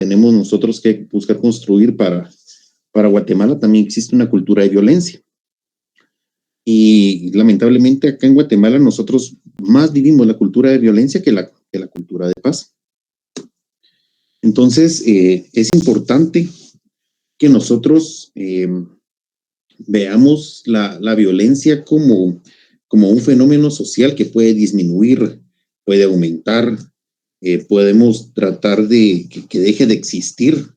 tenemos nosotros que buscar construir para Guatemala, también existe una cultura de violencia. Y lamentablemente acá en Guatemala nosotros más vivimos la cultura de violencia que la cultura de paz. Entonces, es importante que nosotros veamos la violencia como un fenómeno social que puede disminuir, puede aumentar, podemos tratar de que deje de existir,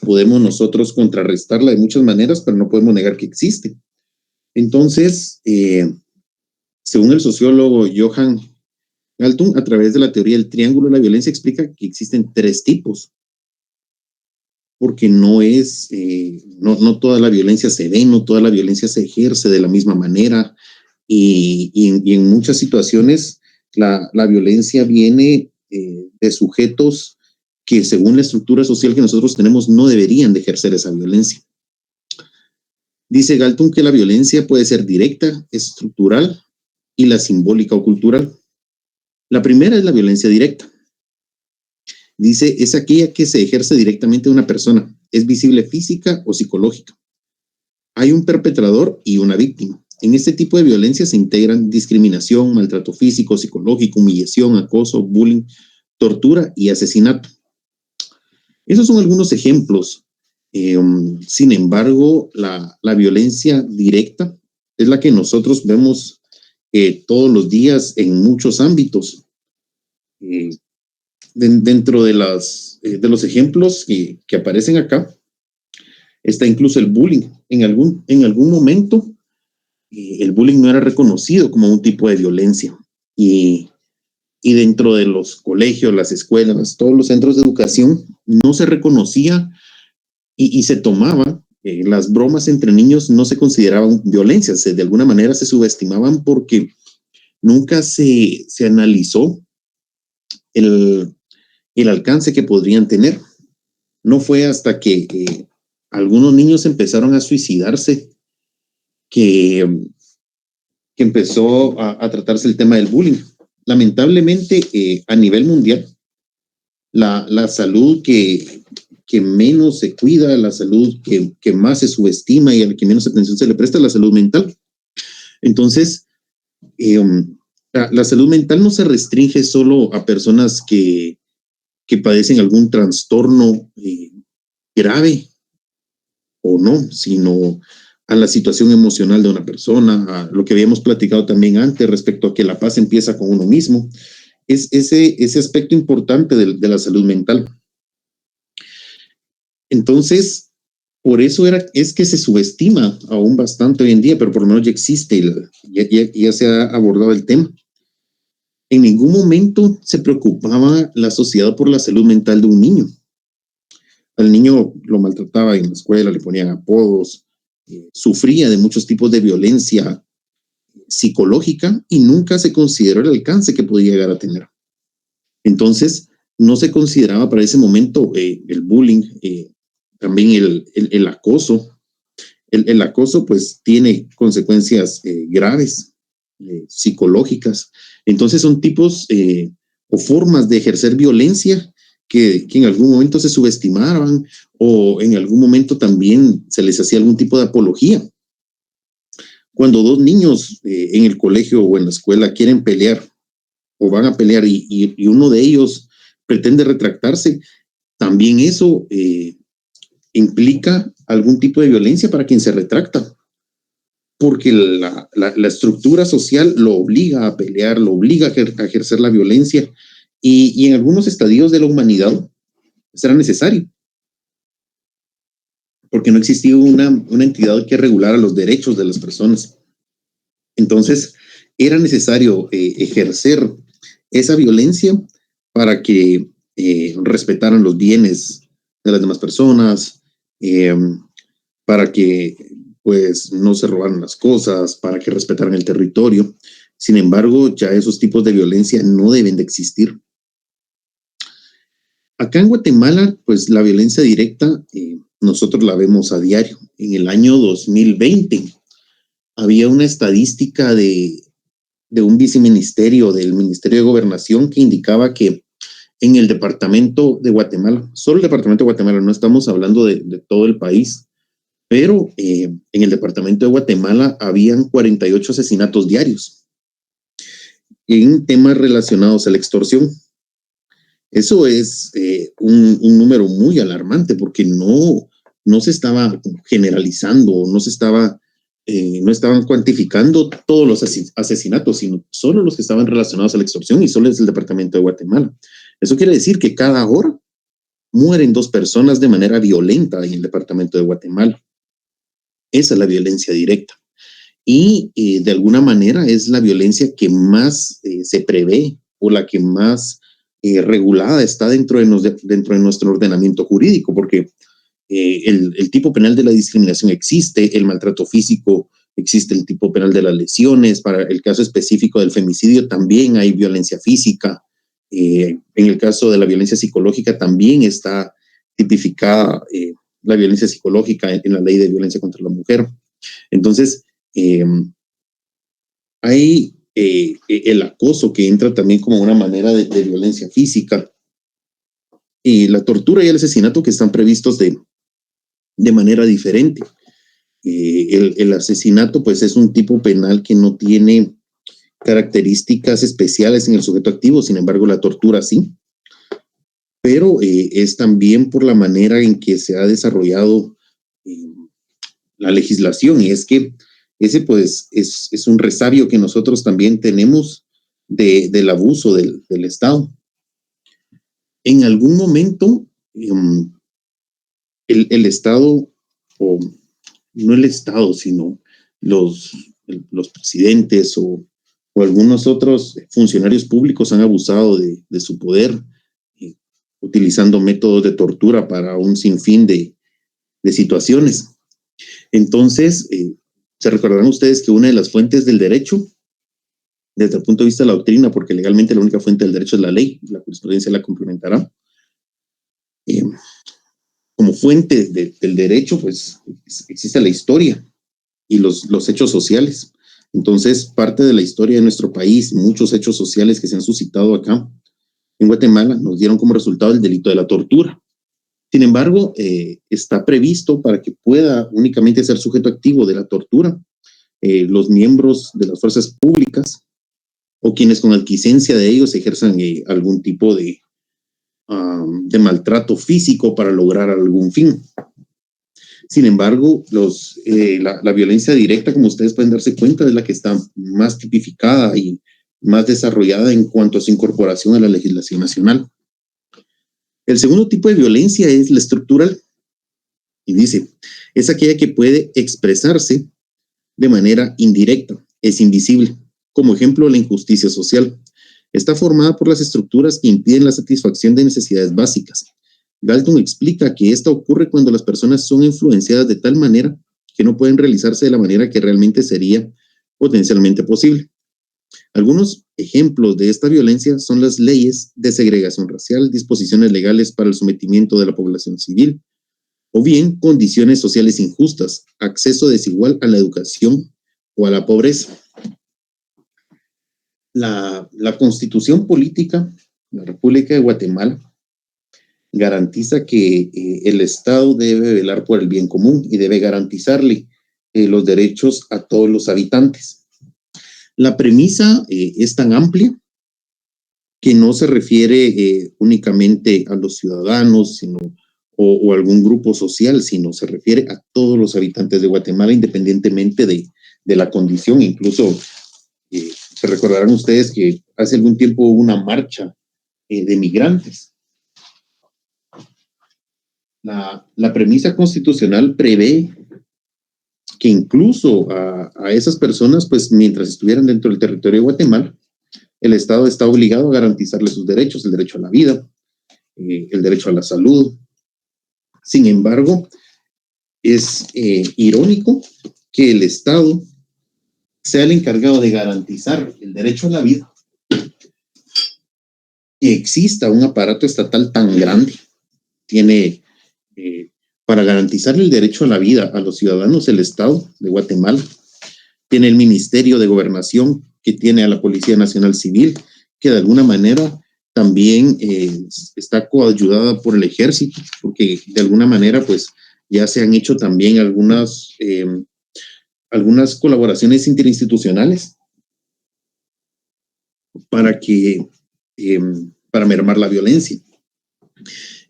podemos nosotros contrarrestarla de muchas maneras, pero no podemos negar que existe. Entonces, según el sociólogo Johan Galtung, a través de la teoría del triángulo de la violencia, explica que existen 3 tipos, porque no toda la violencia se ve, no toda la violencia se ejerce de la misma manera, y en muchas situaciones la violencia viene de sujetos que, según la estructura social que nosotros tenemos, no deberían de ejercer esa violencia. Dice Galtung que la violencia puede ser directa, estructural y la simbólica o cultural. La primera es la violencia directa. Dice, es aquella que se ejerce directamente de una persona, es visible física o psicológica. Hay un perpetrador y una víctima. En este tipo de violencia se integran discriminación, maltrato físico, psicológico, humillación, acoso, bullying, tortura y asesinato. Esos son algunos ejemplos. Sin embargo, la violencia directa es la que nosotros vemos todos los días en muchos ámbitos. Dentro de los ejemplos que aparecen acá, está incluso el bullying. En algún momento, el bullying no era reconocido como un tipo de violencia. Y dentro de los colegios, las escuelas, todos los centros de educación, no se reconocía y se tomaba, las bromas entre niños no se consideraban violencia, de alguna manera se subestimaban porque nunca se analizó el alcance que podrían tener. No fue hasta que algunos niños empezaron a suicidarse que empezó a tratarse el tema del bullying. Lamentablemente, a nivel mundial, la salud que menos se cuida, la salud que más se subestima y a la que menos atención se le presta es la salud mental. Entonces, la salud mental no se restringe solo a personas que padecen algún trastorno grave o no, sino a la situación emocional de una persona, a lo que habíamos platicado también antes respecto a que la paz empieza con uno mismo. Es ese aspecto importante de la salud mental. Entonces, por eso es que se subestima aún bastante hoy en día, pero por lo menos ya existe, ya se ha abordado el tema. En ningún momento se preocupaba la sociedad por la salud mental de un niño. Al niño lo maltrataba en la escuela, le ponían apodos, sufría de muchos tipos de violencia psicológica y nunca se consideró el alcance que podía llegar a tener. Entonces, no se consideraba para ese momento el bullying, también el acoso. El acoso pues tiene consecuencias graves, psicológicas. Entonces son tipos o formas de ejercer violencia que en algún momento se subestimaban o en algún momento también se les hacía algún tipo de apología. Cuando 2 niños en el colegio o en la escuela quieren pelear o van a pelear y uno de ellos pretende retractarse, también eso implica algún tipo de violencia para quien se retracta, porque la estructura social lo obliga a pelear, lo obliga a ejercer la violencia y en algunos estadios de la humanidad será necesario, porque no existía una entidad que regulara los derechos de las personas. Entonces, era necesario ejercer esa violencia para que respetaran los bienes de las demás personas, para que pues no se robaran las cosas, para que respetaran el territorio. Sin embargo, ya esos tipos de violencia no deben de existir. Acá en Guatemala, pues la violencia directa nosotros la vemos a diario. En el año 2020 había una estadística de un viceministerio del Ministerio de Gobernación que indicaba que en el departamento de Guatemala, solo el departamento de Guatemala, no estamos hablando de todo el país, pero en el departamento de Guatemala habían 48 asesinatos diarios en temas relacionados a la extorsión. Eso es un número muy alarmante porque no se estaba generalizando, no estaban cuantificando todos los asesinatos, sino solo los que estaban relacionados a la extorsión, y solo es el departamento de Guatemala. Eso quiere decir que cada hora mueren 2 personas de manera violenta en el departamento de Guatemala. Esa es la violencia directa. Y de alguna manera es la violencia que más se prevé o la que más regulada está dentro de nuestro ordenamiento jurídico, porque el tipo penal de la discriminación existe, el maltrato físico existe, el tipo penal de las lesiones, para el caso específico del femicidio también hay violencia física, en el caso de la violencia psicológica también está tipificada la violencia psicológica en la ley de violencia contra la mujer. Entonces, hay el acoso, que entra también como una manera de violencia física, y la tortura y el asesinato, que están previstos de manera diferente. El asesinato pues es un tipo penal que no tiene características especiales en el sujeto activo, sin embargo la tortura sí, pero es también por la manera en que se ha desarrollado la legislación, y es que ese pues es un resabio que nosotros también tenemos del abuso del Estado. En algún momento el Estado, o no el Estado, sino los presidentes o algunos otros funcionarios públicos han abusado de su poder, utilizando métodos de tortura para un sinfín de situaciones. Entonces, se recordarán ustedes que una de las fuentes del derecho, desde el punto de vista de la doctrina, porque legalmente la única fuente del derecho es la ley, la jurisprudencia la complementará, como fuente del derecho, pues existe la historia y los hechos sociales. Entonces, parte de la historia de nuestro país, muchos hechos sociales que se han suscitado acá en Guatemala, nos dieron como resultado el delito de la tortura. Sin embargo, está previsto para que pueda únicamente ser sujeto activo de la tortura los miembros de las fuerzas públicas o quienes con aquiescencia de ellos ejerzan algún tipo de maltrato físico para lograr algún fin. Sin embargo, la violencia directa, como ustedes pueden darse cuenta, es la que está más tipificada y más desarrollada en cuanto a su incorporación a la legislación nacional. El segundo tipo de violencia es la estructural, y dice, es aquella que puede expresarse de manera indirecta, es invisible. Como ejemplo, la injusticia social. Está formada por las estructuras que impiden la satisfacción de necesidades básicas. Galton explica que esta ocurre cuando las personas son influenciadas de tal manera que no pueden realizarse de la manera que realmente sería potencialmente posible. Algunos ejemplos de esta violencia son las leyes de segregación racial, disposiciones legales para el sometimiento de la población civil, o bien condiciones sociales injustas, acceso desigual a la educación o a la pobreza. La Constitución Política de la República de Guatemala garantiza que el Estado debe velar por el bien común y debe garantizarle los derechos a todos los habitantes. La premisa es tan amplia que no se refiere únicamente a los ciudadanos, sino o algún grupo social, sino se refiere a todos los habitantes de Guatemala, independientemente de la condición. Incluso se recordarán ustedes que hace algún tiempo hubo una marcha de migrantes. La premisa constitucional prevé que incluso a esas personas, pues mientras estuvieran dentro del territorio de Guatemala, el Estado está obligado a garantizarles sus derechos, el derecho a la vida, el derecho a la salud. Sin embargo, es irónico que el Estado sea el encargado de garantizar el derecho a la vida, que exista un aparato estatal tan grande. Tiene, para garantizar el derecho a la vida a los ciudadanos, el Estado de Guatemala tiene el Ministerio de Gobernación, que tiene a la Policía Nacional Civil, que de alguna manera también está coayudada por el ejército, porque de alguna manera pues ya se han hecho también algunas colaboraciones interinstitucionales para que para mermar la violencia.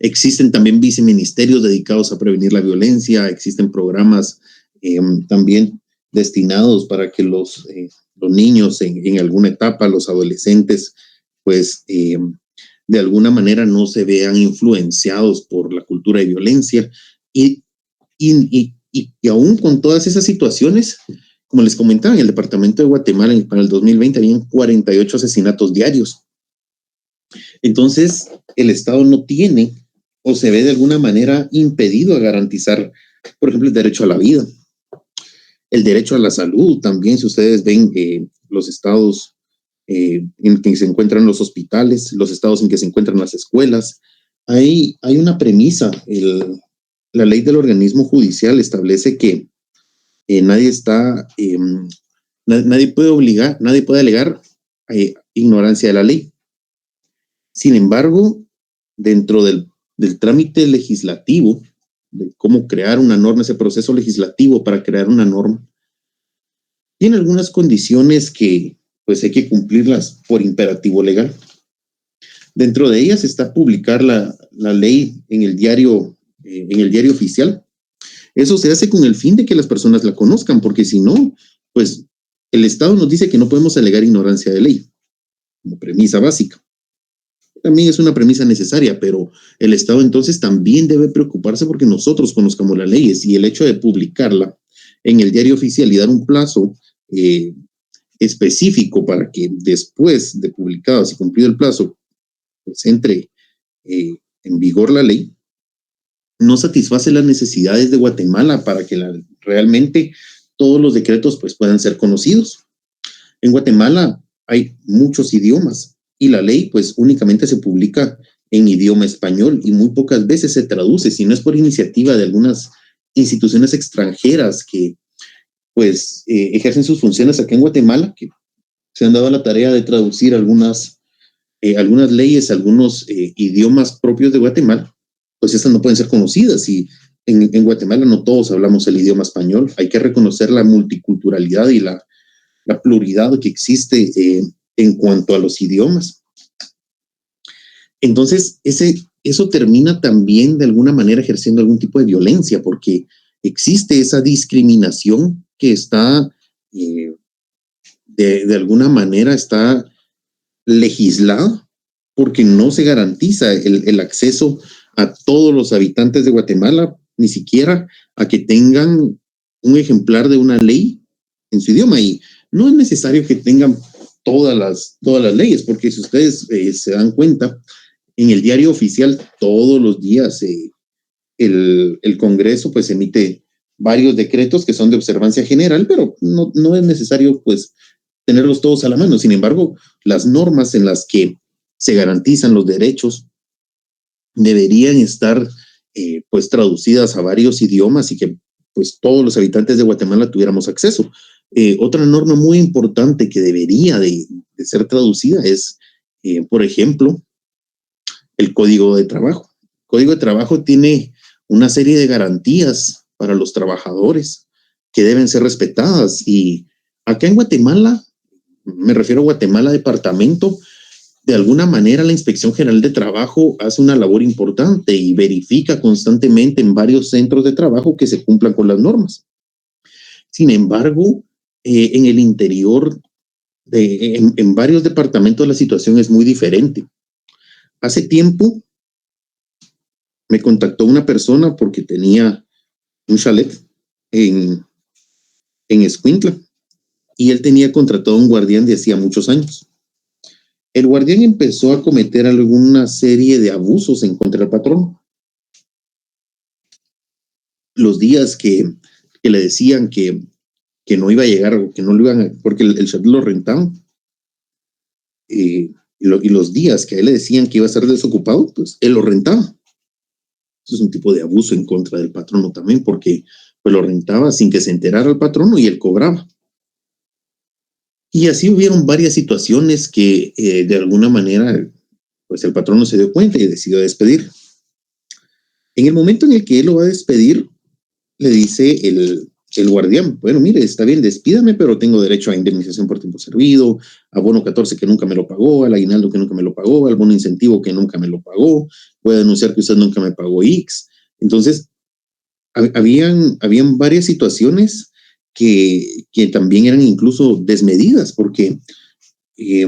Existen también viceministerios dedicados a prevenir la violencia, existen programas también destinados para que los niños en alguna etapa, los adolescentes, pues de alguna manera no se vean influenciados por la cultura de violencia. Y aún con todas esas situaciones, como les comentaba, en el departamento de Guatemala para el 2020 habían 48 asesinatos diarios. Entonces, el Estado no tiene o se ve de alguna manera impedido a garantizar, por ejemplo, el derecho a la vida, el derecho a la salud. También, si ustedes ven los estados en que se encuentran los hospitales, los estados en que se encuentran las escuelas, hay una premisa. La ley del organismo judicial establece que nadie puede alegar ignorancia de la ley. Sin embargo, dentro del trámite legislativo, de cómo crear una norma, ese proceso legislativo para crear una norma, tiene algunas condiciones que pues hay que cumplirlas por imperativo legal. Dentro de ellas está publicar la ley en el diario oficial. Eso se hace con el fin de que las personas la conozcan, porque si no, pues el Estado nos dice que no podemos alegar ignorancia de ley, como premisa básica. También es una premisa necesaria, pero el Estado entonces también debe preocuparse porque nosotros conozcamos las leyes, y el hecho de publicarla en el diario oficial y dar un plazo específico para que después de publicadas y cumplido el plazo, pues entre en vigor la ley, no satisface las necesidades de Guatemala para que realmente todos los decretos pues puedan ser conocidos. En Guatemala hay muchos idiomas y la ley pues únicamente se publica en idioma español y muy pocas veces se traduce, si no es por iniciativa de algunas instituciones extranjeras que pues ejercen sus funciones acá en Guatemala, que se han dado la tarea de traducir algunas leyes, algunos idiomas propios de Guatemala, pues estas no pueden ser conocidas. Y en Guatemala no todos hablamos el idioma español. Hay que reconocer la multiculturalidad y la pluralidad que existe en cuanto a los idiomas. Entonces, eso termina también de alguna manera ejerciendo algún tipo de violencia, porque existe esa discriminación que está, de alguna manera, está legislada, porque no se garantiza el acceso a todos los habitantes de Guatemala, ni siquiera a que tengan un ejemplar de una ley en su idioma. Y no es necesario que tengan todas las leyes, porque si ustedes se dan cuenta, en el diario oficial todos los días el Congreso pues emite varios decretos que son de observancia general, pero no es necesario pues tenerlos todos a la mano. Sin embargo, las normas en las que se garantizan los derechos deberían estar pues traducidas a varios idiomas y que pues todos los habitantes de Guatemala tuviéramos acceso. Otra norma muy importante que debería de ser traducida es, por ejemplo, el Código de Trabajo. El Código de Trabajo tiene una serie de garantías para los trabajadores que deben ser respetadas, y acá en Guatemala, me refiero a Guatemala departamento, de alguna manera la Inspección General de Trabajo hace una labor importante y verifica constantemente en varios centros de trabajo que se cumplan con las normas. Sin embargo, en el interior, en varios departamentos la situación es muy diferente. Hace tiempo me contactó una persona porque tenía un chalet en Escuintla y él tenía contratado a un guardián de hacía muchos años. El guardián empezó a cometer alguna serie de abusos en contra del patrón. Los días que le decían que no iba a llegar, o que no lo iban a, porque el chalet lo rentaban, y los días que a él le decían que iba a estar desocupado, pues él lo rentaba. Eso es un tipo de abuso en contra del patrono también, porque pues lo rentaba sin que se enterara el patrono y él cobraba. Y así hubieron varias situaciones que de alguna manera pues el patrón no se dio cuenta y decidió despedir. En el momento en el que él lo va a despedir, le dice el guardián, bueno, mire, está bien, despídame, pero tengo derecho a indemnización por tiempo servido, a bono 14 que nunca me lo pagó, al aguinaldo que nunca me lo pagó, al bono incentivo que nunca me lo pagó, puede denunciar que usted nunca me pagó X. Entonces, habían varias situaciones que también eran incluso desmedidas, porque eh,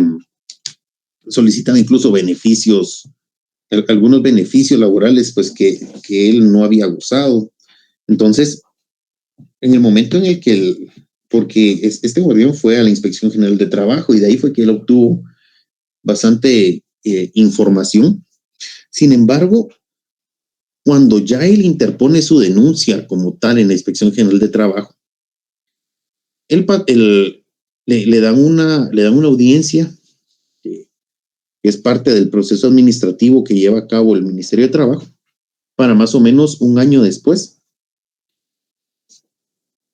solicitaban incluso beneficios, algunos beneficios laborales, pues que él no había gozado. Entonces, en el momento en el que porque este guardián fue a la Inspección General de Trabajo y de ahí fue que él obtuvo bastante información. Sin embargo, cuando ya él interpone su denuncia como tal en la Inspección General de Trabajo, le dan una audiencia que es parte del proceso administrativo que lleva a cabo el Ministerio de Trabajo para más o menos un año después.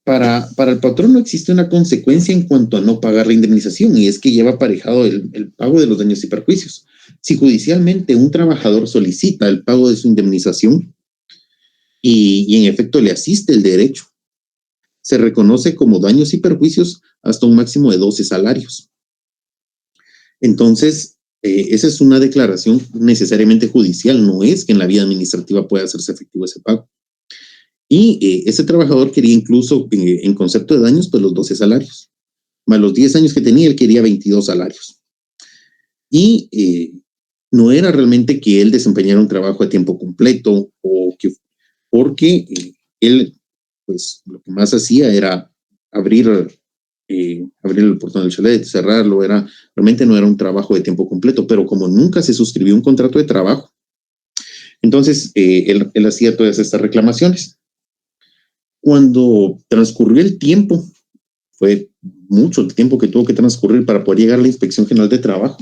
Para el patrón no existe una consecuencia en cuanto a no pagar la indemnización, y es que lleva aparejado el pago de los daños y perjuicios. Si judicialmente un trabajador solicita el pago de su indemnización y en efecto le asiste el derecho, se reconoce como daños y perjuicios hasta un máximo de 12 salarios. Entonces, esa es una declaración necesariamente judicial, no es que en la vía administrativa pueda hacerse efectivo ese pago. Y ese trabajador quería incluso, en concepto de daños, pues los 12 salarios. Más los 10 años que tenía, él quería 22 salarios. Y no era realmente que él desempeñara un trabajo a tiempo completo, porque él, pues lo que más hacía era abrir el portón del chalet, cerrarlo, realmente no era un trabajo de tiempo completo, pero como nunca se suscribió un contrato de trabajo, entonces él hacía todas estas reclamaciones. Cuando transcurrió el tiempo, fue mucho el tiempo que tuvo que transcurrir para poder llegar a la Inspección General de Trabajo,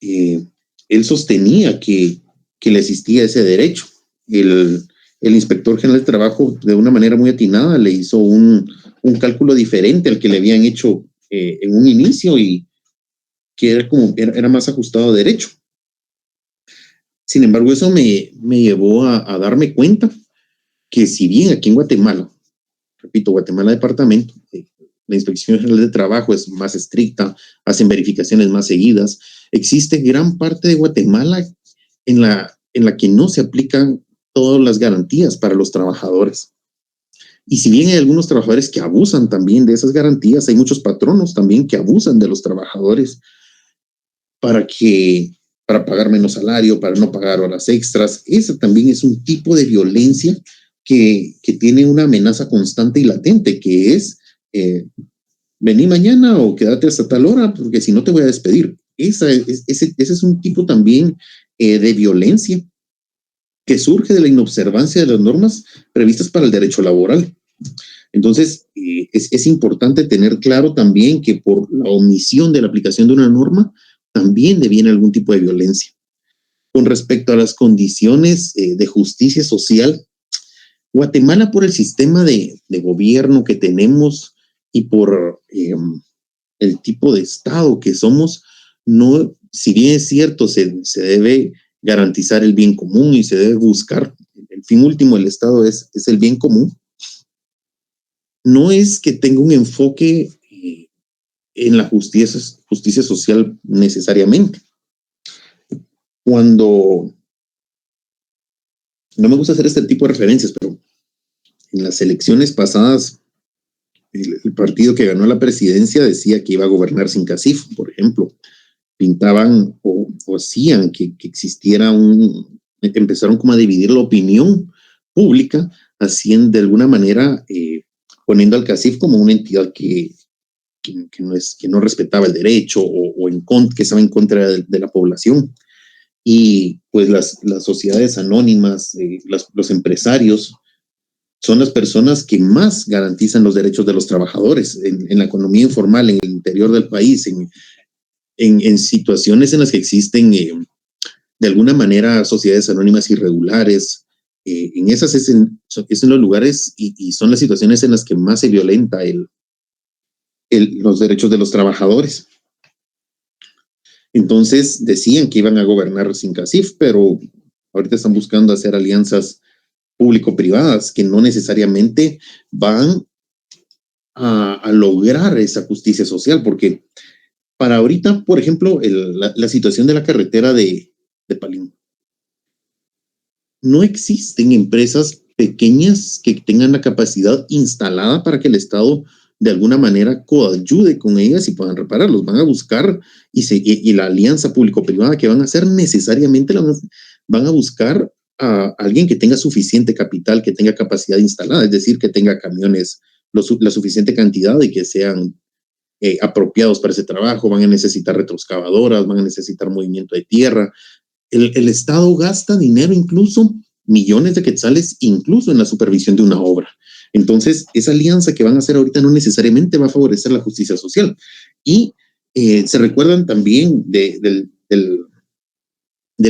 él sostenía que le existía ese derecho. El inspector general de trabajo, de una manera muy atinada, le hizo un cálculo diferente al que le habían hecho en un inicio, y que era más ajustado a derecho. Sin embargo, eso me llevó a darme cuenta que, si bien aquí en Guatemala, repito, Guatemala departamento, la Inspección General de Trabajo es más estricta, hacen verificaciones más seguidas, existe gran parte de Guatemala en la que no se aplican todas las garantías para los trabajadores. Y si bien hay algunos trabajadores que abusan también de esas garantías, hay muchos patronos también que abusan de los trabajadores para pagar menos salario, para no pagar horas extras. Ese también es un tipo de violencia que tiene una amenaza constante y latente, que es vení mañana o quédate hasta tal hora, porque si no te voy a despedir. Ese es un tipo también de violencia que surge de la inobservancia de las normas previstas para el derecho laboral. Entonces, es importante tener claro también que por la omisión de la aplicación de una norma también deviene algún tipo de violencia. Con respecto a las condiciones de justicia social, Guatemala, por el sistema de gobierno que tenemos y por el tipo de Estado que somos, no, si bien es cierto, se debe garantizar el bien común y se debe buscar, el fin último del Estado es el bien común, no es que tenga un enfoque en la justicia social necesariamente. Cuando, no me gusta hacer este tipo de referencias, pero en las elecciones pasadas, el partido que ganó la presidencia decía que iba a gobernar sin CACIF, por ejemplo. Pintaban o hacían que existiera empezaron como a dividir la opinión pública, haciendo de alguna manera, poniendo al CACIF como una entidad que no respetaba el derecho que estaba en contra de la población. Y pues las sociedades anónimas, los empresarios, son las personas que más garantizan los derechos de los trabajadores en la economía informal, en el interior del país, en situaciones en las que existen de alguna manera sociedades anónimas irregulares. En esas es en los lugares y son las situaciones en las que más se violenta los derechos de los trabajadores. Entonces decían que iban a gobernar sin CACIF, pero ahorita están buscando hacer alianzas público-privadas que no necesariamente van a lograr esa justicia social, porque para ahorita, por ejemplo, la situación de la carretera de Palín, no existen empresas pequeñas que tengan la capacidad instalada para que el Estado de alguna manera coayude con ellas y puedan repararlos. Van a buscar y la alianza público-privada que van a hacer necesariamente van a buscar a alguien que tenga suficiente capital, que tenga capacidad instalada, es decir, que tenga camiones, la suficiente cantidad y que sean apropiados para ese trabajo. Van a necesitar retroexcavadoras, van a necesitar movimiento de tierra. El Estado gasta dinero, incluso millones de quetzales, incluso en la supervisión de una obra. Entonces, esa alianza que van a hacer ahorita no necesariamente va a favorecer la justicia social. Y se recuerdan también del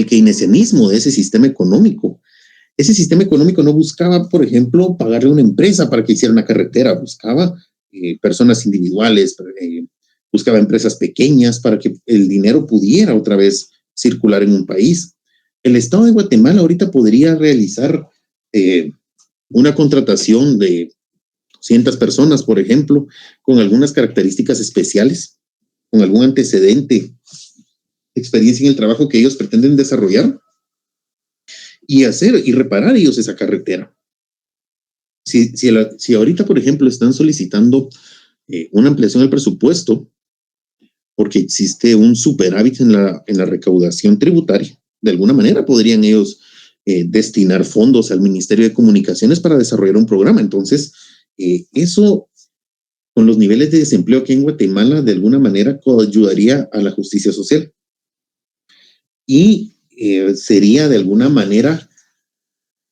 keynesianismo, de ese sistema económico. Ese sistema económico no buscaba, por ejemplo, pagarle a una empresa para que hiciera una carretera, buscaba personas individuales, buscaba empresas pequeñas para que el dinero pudiera otra vez circular en un país. El Estado de Guatemala ahorita podría realizar una contratación de 200 personas, por ejemplo, con algunas características especiales, con algún antecedente, experiencia en el trabajo que ellos pretenden desarrollar y hacer y reparar ellos esa carretera. Si ahorita, por ejemplo, están solicitando una ampliación del presupuesto porque existe un superávit en la recaudación tributaria, de alguna manera podrían ellos destinar fondos al Ministerio de Comunicaciones para desarrollar un programa. Entonces, eso, con los niveles de desempleo aquí en Guatemala, de alguna manera ayudaría a la justicia social. Y sería de alguna manera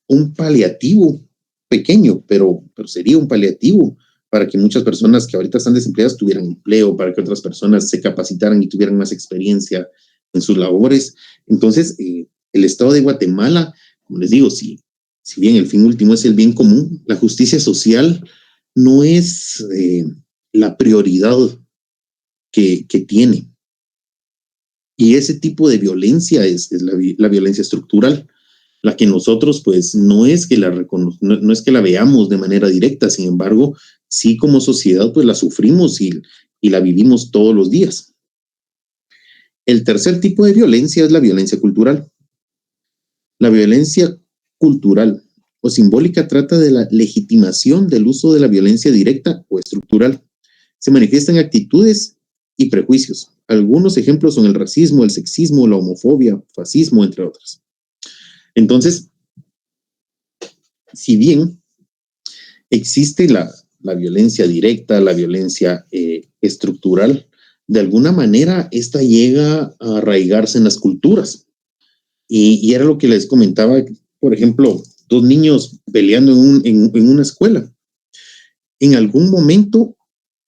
un paliativo pequeño, pero sería un paliativo para que muchas personas que ahorita están desempleadas tuvieran empleo, para que otras personas se capacitaran y tuvieran más experiencia en sus labores. Entonces, el Estado de Guatemala, como les digo, si bien el fin último es el bien común, la justicia social no es la prioridad que tiene. Y ese tipo de violencia es la violencia estructural, la que nosotros pues no es que no es que la veamos de manera directa, sin embargo, sí como sociedad pues la sufrimos y la vivimos todos los días. El tercer tipo de violencia es la violencia cultural. La violencia cultural o simbólica trata de la legitimación del uso de la violencia directa o estructural. Se manifiestan actitudes y prejuicios. Algunos ejemplos son el racismo, el sexismo, la homofobia, fascismo, entre otros. Entonces, si bien existe la violencia directa, la violencia estructural, de alguna manera esta llega a arraigarse en las culturas. Y era lo que les comentaba, por ejemplo, dos niños peleando en una escuela. En algún momento,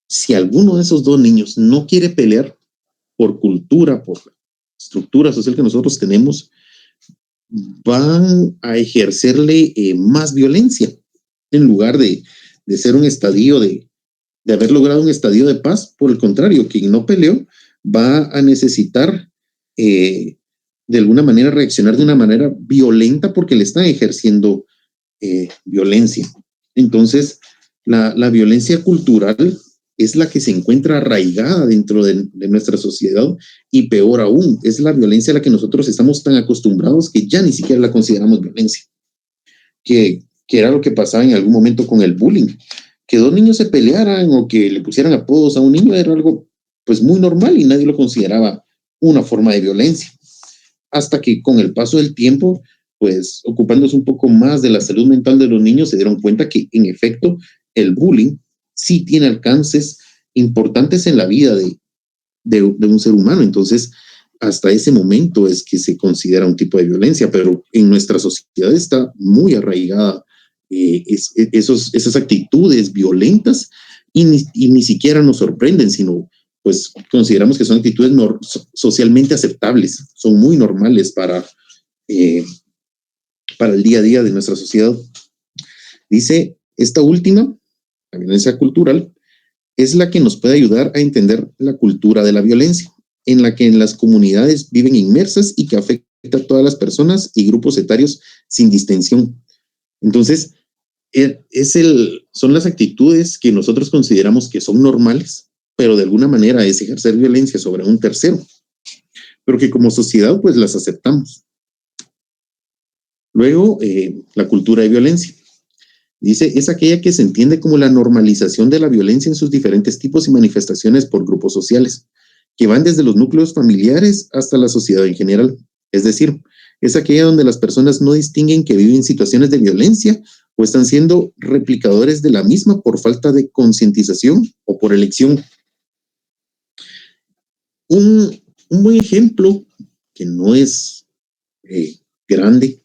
si alguno de esos dos niños no quiere pelear por cultura, por la estructura social que nosotros tenemos, van a ejercerle más violencia en lugar de ser un estadio de haber logrado un estadio de paz. Por el contrario, quien no peleó va a necesitar de alguna manera reaccionar de una manera violenta porque le están ejerciendo violencia. Entonces, la violencia cultural es la que se encuentra arraigada dentro de nuestra sociedad y peor aún, es la violencia a la que nosotros estamos tan acostumbrados que ya ni siquiera la consideramos violencia. Que era lo que pasaba en algún momento con el bullying. Que dos niños se pelearan o que le pusieran apodos a un niño era algo pues muy normal y nadie lo consideraba una forma de violencia. Hasta que con el paso del tiempo, pues ocupándose un poco más de la salud mental de los niños, se dieron cuenta que en efecto el bullying sí tiene alcances importantes en la vida de un ser humano. Entonces, hasta ese momento es que se considera un tipo de violencia, pero en nuestra sociedad está muy arraigada esas actitudes violentas y ni siquiera nos sorprenden, sino pues consideramos que son actitudes socialmente aceptables, son muy normales para el día a día de nuestra sociedad. Dice, esta última, la violencia cultural, es la que nos puede ayudar a entender la cultura de la violencia. en la que en las comunidades viven inmersas y que afecta a todas las personas y grupos etarios sin distinción. Entonces, son las actitudes que nosotros consideramos que son normales, pero de alguna manera es ejercer violencia sobre un tercero, pero que como sociedad pues las aceptamos. Luego, la cultura de violencia. Dice, es aquella que se entiende como la normalización de la violencia en sus diferentes tipos y manifestaciones por grupos sociales, que van desde los núcleos familiares hasta la sociedad en general. Es decir, es aquella donde las personas no distinguen que viven situaciones de violencia o están siendo replicadores de la misma por falta de concientización o por elección. Un buen ejemplo, que no es grande,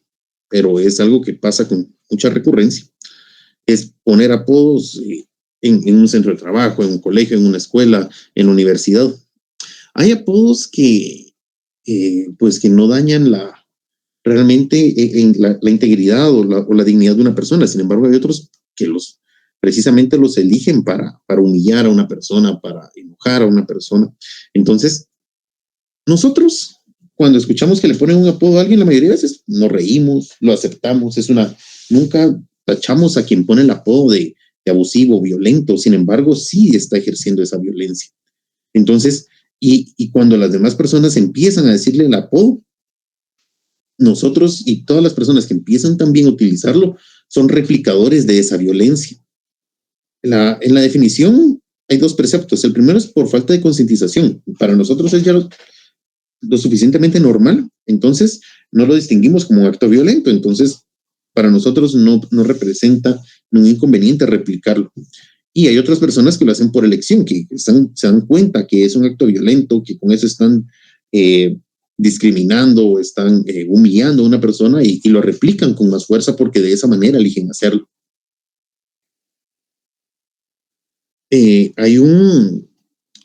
pero es algo que pasa con mucha recurrencia, es poner apodos en un centro de trabajo, en un colegio, en una escuela, en la universidad. Hay apodos que pues que no dañan realmente en la integridad o la dignidad de una persona. Sin embargo, hay otros que precisamente los eligen para humillar a una persona, para enojar a una persona. Entonces, nosotros, cuando escuchamos que le ponen un apodo a alguien, la mayoría de veces nos reímos, lo aceptamos, nunca tachamos a quien pone el apodo de abusivo, violento. Sin embargo, sí está ejerciendo esa violencia. Entonces, y cuando las demás personas empiezan a decirle el apodo, nosotros y todas las personas que empiezan también a utilizarlo son replicadores de esa violencia. En la definición hay dos preceptos. El primero es por falta de concientización. Para nosotros es ya lo suficientemente normal, entonces no lo distinguimos como un acto violento, entonces para nosotros no representa un inconveniente replicarlo. Y hay otras personas que lo hacen por elección, que se dan cuenta que es un acto violento, que con eso están discriminando o están humillando a una persona y lo replican con más fuerza porque de esa manera eligen hacerlo. Hay un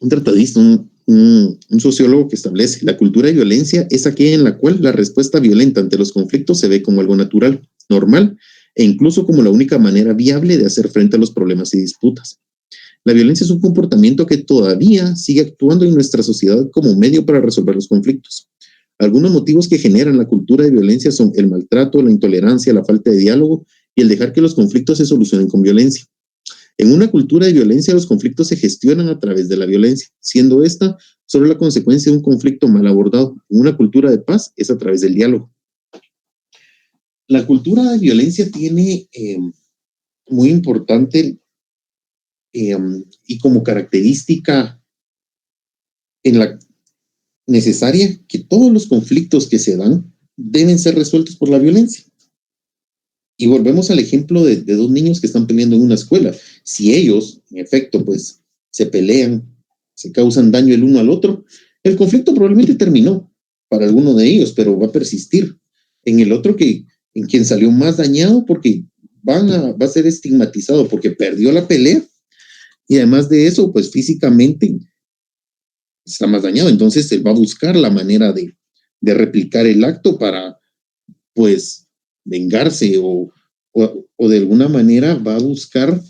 tratadista, un sociólogo que establece: la cultura de violencia es aquella en la cual la respuesta violenta ante los conflictos se ve como algo natural, normal e incluso como la única manera viable de hacer frente a los problemas y disputas. La violencia es un comportamiento que todavía sigue actuando en nuestra sociedad como medio para resolver los conflictos. Algunos motivos que generan la cultura de violencia son el maltrato, la intolerancia, la falta de diálogo y el dejar que los conflictos se solucionen con violencia. En una cultura de violencia, los conflictos se gestionan a través de la violencia, siendo esta solo la consecuencia de un conflicto mal abordado. En una cultura de paz es a través del diálogo. La cultura de violencia tiene muy importante y como característica necesaria que todos los conflictos que se dan deben ser resueltos por la violencia. Y volvemos al ejemplo de dos niños que están peleando en una escuela. Si ellos, en efecto, pues se pelean, se causan daño el uno al otro, el conflicto probablemente terminó para alguno de ellos, pero va a persistir. En el otro, en quien salió más dañado, porque va a ser estigmatizado porque perdió la pelea, y además de eso, pues físicamente está más dañado. Entonces él va a buscar la manera de replicar el acto para, pues, vengarse o de alguna manera va a buscar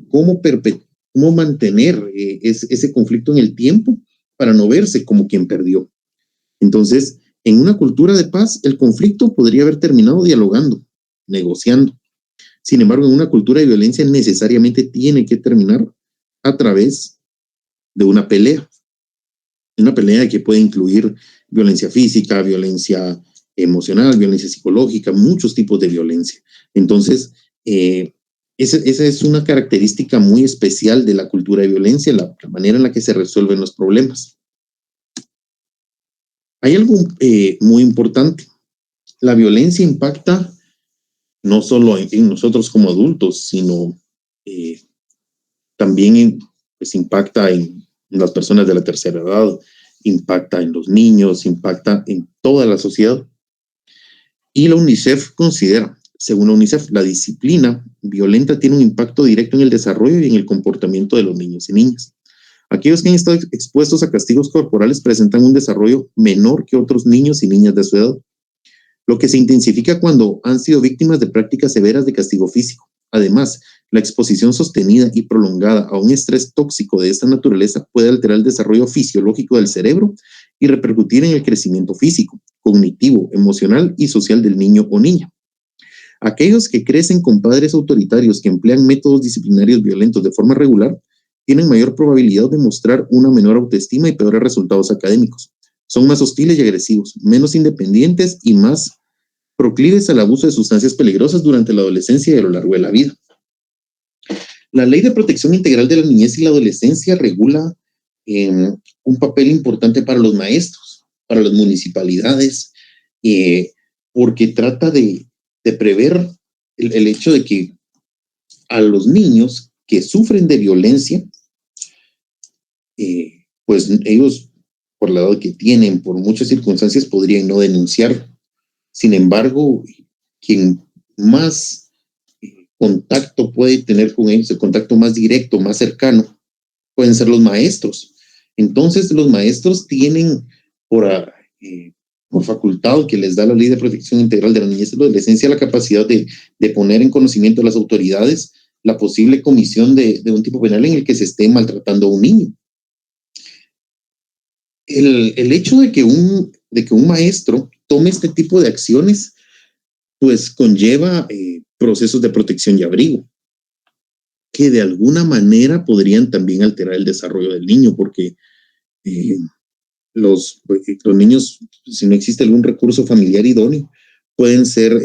cómo mantener ese conflicto en el tiempo para no verse como quien perdió. Entonces, en una cultura de paz, el conflicto podría haber terminado dialogando, negociando. Sin embargo, en una cultura de violencia necesariamente tiene que terminar a través de una pelea que puede incluir violencia física, violencia emocional, violencia psicológica, muchos tipos de violencia. Entonces, esa es una característica muy especial de la cultura de violencia, la manera en la que se resuelven los problemas. Hay algo muy importante. La violencia impacta no solo en nosotros como adultos, sino también pues impacta en las personas de la tercera edad, impacta en los niños, impacta en toda la sociedad. Y la UNICEF considera, según la UNICEF, la disciplina violenta tiene un impacto directo en el desarrollo y en el comportamiento de los niños y niñas. Aquellos que han estado expuestos a castigos corporales presentan un desarrollo menor que otros niños y niñas de su edad, lo que se intensifica cuando han sido víctimas de prácticas severas de castigo físico. Además, La exposición sostenida y prolongada a un estrés tóxico de esta naturaleza puede alterar el desarrollo fisiológico del cerebro y repercutir en el crecimiento físico, cognitivo, emocional y social del niño o niña. Aquellos que crecen con padres autoritarios que emplean métodos disciplinarios violentos de forma regular tienen mayor probabilidad de mostrar una menor autoestima y peores resultados académicos. Son más hostiles y agresivos, menos independientes y más proclives al abuso de sustancias peligrosas durante la adolescencia y a lo largo de la vida. La Ley de Protección Integral de la Niñez y la Adolescencia regula un papel importante para los maestros, para las municipalidades, porque trata de prever el hecho de que a los niños que sufren de violencia, pues ellos, por la edad que tienen, por muchas circunstancias, podrían no denunciar. Sin embargo, quien más contacto puede tener con ellos, el contacto más directo, más cercano, pueden ser los maestros. Entonces, los maestros tienen por facultad que les da la Ley de Protección Integral de la Niñez y la Adolescencia la capacidad de poner en conocimiento a las autoridades la posible comisión de un tipo penal en el que se esté maltratando a un niño. El hecho de que un maestro tome este tipo de acciones, pues conlleva procesos de protección y abrigo, que de alguna manera podrían también alterar el desarrollo del niño, porque los niños, si no existe algún recurso familiar idóneo, pueden ser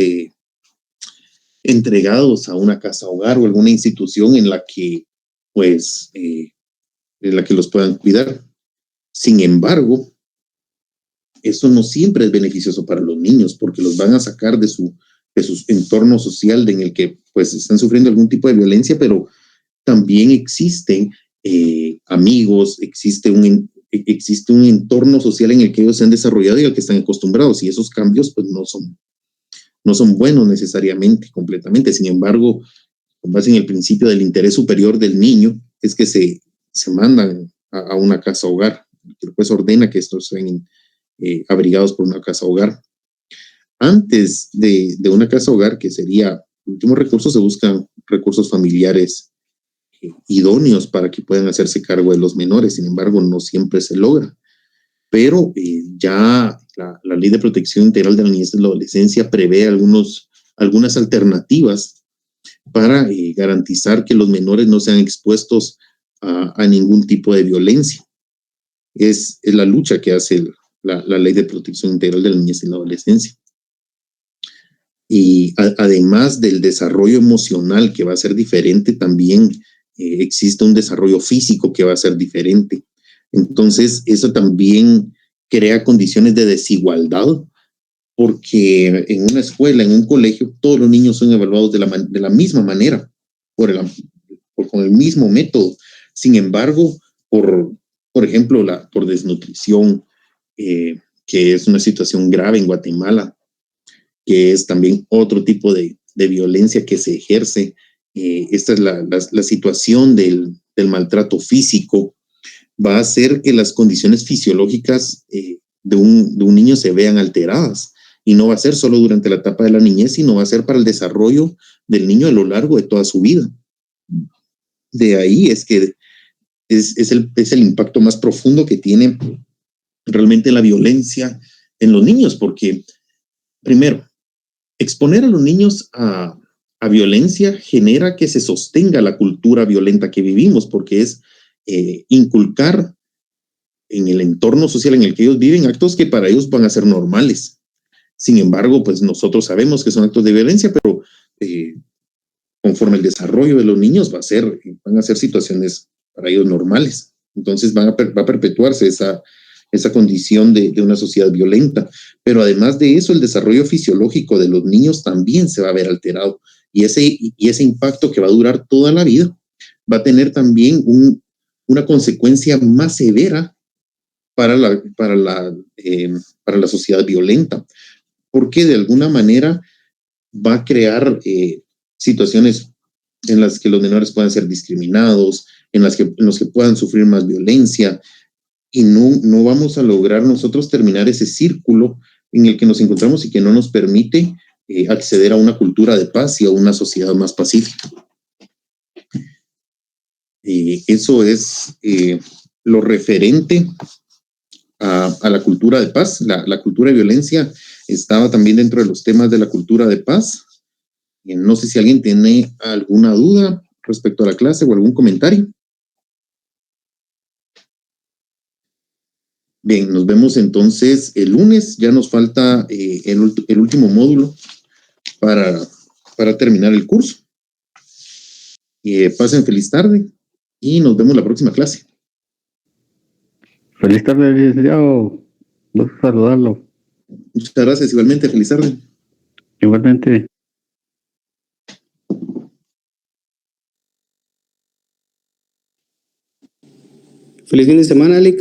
entregados a una casa hogar o alguna institución en la que, pues, en la que los puedan cuidar. Sin embargo, eso no siempre es beneficioso para los niños, porque los van a sacar de su entorno social en el que, pues, están sufriendo algún tipo de violencia, pero también existen amigos, existe un entorno social en el que ellos se han desarrollado y al que están acostumbrados, y esos cambios pues no son buenos necesariamente, completamente. Sin embargo, con base en el principio del interés superior del niño, es que se mandan a una casa hogar, que el juez ordena que estos sean abrigados por una casa hogar. Antes de una casa hogar, que sería el último recurso, se buscan recursos familiares idóneos para que puedan hacerse cargo de los menores. Sin embargo, no siempre se logra. Pero ya la Ley de Protección Integral de la Niñez y la Adolescencia prevé algunas alternativas para garantizar que los menores no sean expuestos a ningún tipo de violencia. Es la lucha que hace la Ley de Protección Integral de la Niñez y la Adolescencia. Y además del desarrollo emocional, que va a ser diferente, también existe un desarrollo físico que va a ser diferente. Entonces, eso también crea condiciones de desigualdad, porque en una escuela, en un colegio, todos los niños son evaluados de la misma manera, con el mismo método. Sin embargo, por ejemplo, por desnutrición, que es una situación grave en Guatemala, que es también otro tipo de violencia que se ejerce. Esta es la situación del maltrato físico, va a hacer que las condiciones fisiológicas de un niño se vean alteradas, y no va a ser solo durante la etapa de la niñez, sino va a ser para el desarrollo del niño a lo largo de toda su vida. De ahí es que es el impacto más profundo que tiene realmente la violencia en los niños, porque primero, exponer a los niños a violencia genera que se sostenga la cultura violenta que vivimos, porque es inculcar en el entorno social en el que ellos viven actos que para ellos van a ser normales. Sin embargo, pues nosotros sabemos que son actos de violencia, pero conforme el desarrollo de los niños van a ser situaciones para ellos normales. Entonces va a perpetuarse esa condición de una sociedad violenta. Pero además de eso, el desarrollo fisiológico de los niños también se va a ver alterado. Y ese impacto que va a durar toda la vida va a tener también una consecuencia más severa para la sociedad violenta, porque de alguna manera va a crear situaciones en las que los menores puedan ser discriminados, en los que puedan sufrir más violencia, y no vamos a lograr nosotros terminar ese círculo en el que nos encontramos y que no nos permite acceder a una cultura de paz y a una sociedad más pacífica. Eso es lo referente a la cultura de paz. La cultura de violencia estaba también dentro de los temas de la cultura de paz. No sé si alguien tiene alguna duda respecto a la clase o algún comentario. Bien, nos vemos entonces el lunes. Ya nos falta el último módulo para, para terminar el curso. Pasen feliz tarde y nos vemos la próxima clase. Feliz tarde, licenciado. Gusto saludarlo. Muchas gracias, igualmente, feliz tarde. Igualmente. Feliz fin de semana, Alec.